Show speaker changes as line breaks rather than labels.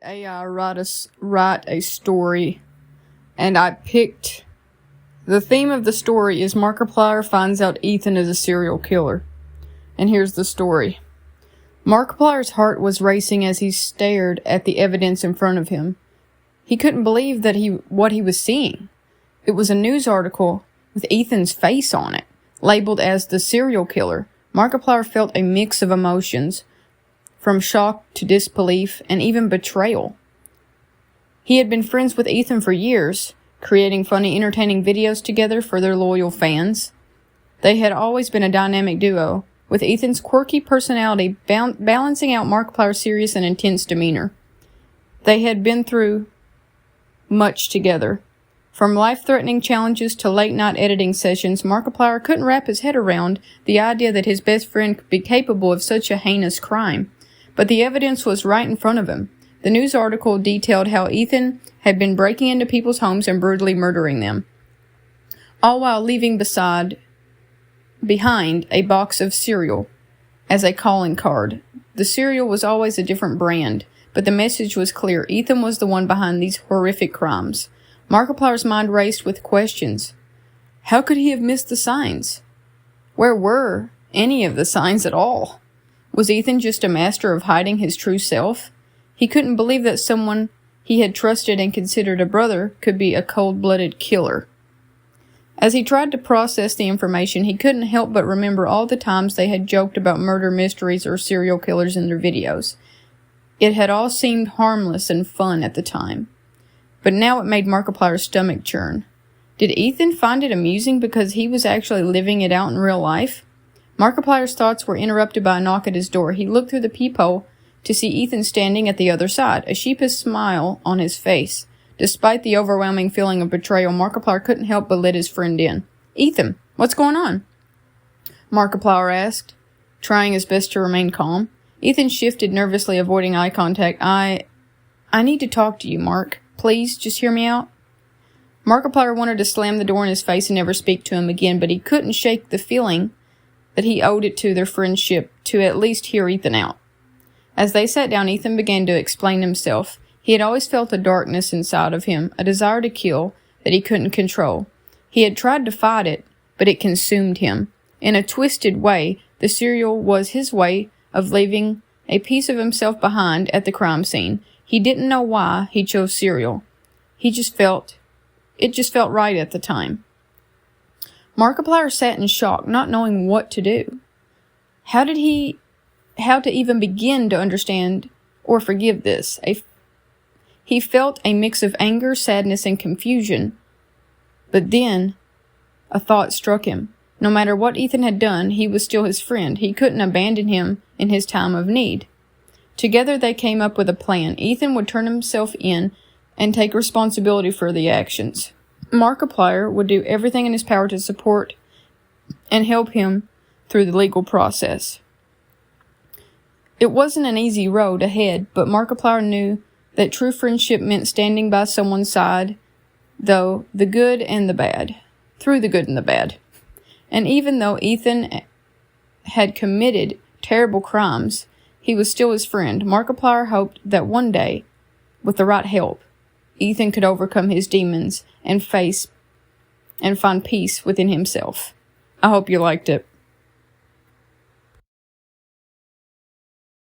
Let AI write a story, and I picked the theme of the story is Markiplier finds out Ethan is a serial killer. And here's the story. Markiplier's heart was racing as he stared at the evidence in front of him. He couldn't believe what he was seeing. It was a news article with Ethan's face on it, labeled as the serial killer. Markiplier felt a mix of emotions, from shock to disbelief and even betrayal. He had been friends with Ethan for years, creating funny, entertaining videos together for their loyal fans. They had always been a dynamic duo, with Ethan's quirky personality balancing out Markiplier's serious and intense demeanor. They had been through much together. From life-threatening challenges to late-night editing sessions, Markiplier couldn't wrap his head around the idea that his best friend could be capable of such a heinous crime. But the evidence was right in front of him. The news article detailed how Ethan had been breaking into people's homes and brutally murdering them, all while leaving behind a box of cereal as a calling card. The cereal was always a different brand, but the message was clear. Ethan was the one behind these horrific crimes. Markiplier's mind raced with questions. How could he have missed the signs? Where were any of the signs at all? Was Ethan just a master of hiding his true self? He couldn't believe that someone he had trusted and considered a brother could be a cold-blooded killer. As he tried to process the information, he couldn't help but remember all the times they had joked about murder mysteries or serial killers in their videos. It had all seemed harmless and fun at the time, but now it made Markiplier's stomach churn. Did Ethan find it amusing because he was actually living it out in real life? Markiplier's thoughts were interrupted by a knock at his door. He looked through the peephole to see Ethan standing at the other side, a sheepish smile on his face. Despite the overwhelming feeling of betrayal, Markiplier couldn't help but let his friend in. Ethan, what's going on? Markiplier asked, trying his best to remain calm. Ethan shifted nervously, avoiding eye contact. I need to talk to you, Mark. Please, just hear me out. Markiplier wanted to slam the door in his face and never speak to him again, but he couldn't shake the feeling that he owed it to their friendship to at least hear Ethan out. As they sat down, Ethan began to explain himself. He had always felt a darkness inside of him, a desire to kill that he couldn't control. He had tried to fight it, but it consumed him. In a twisted way, the cereal was his way of leaving a piece of himself behind at the crime scene. He didn't know why he chose cereal. It just felt right at the time. Markiplier sat in shock, not knowing what to do. How to even begin to understand or forgive this? He felt a mix of anger, sadness, and confusion. But then, a thought struck him. No matter what Ethan had done, he was still his friend. He couldn't abandon him in his time of need. Together they came up with a plan. Ethan would turn himself in and take responsibility for the actions. Markiplier would do everything in his power to support and help him through the legal process. It wasn't an easy road ahead, but Markiplier knew that true friendship meant standing by someone's side, through the good and the bad. And even though Ethan had committed terrible crimes, he was still his friend. Markiplier hoped that one day, with the right help, Ethan could overcome his demons and find peace within himself. I hope you liked it.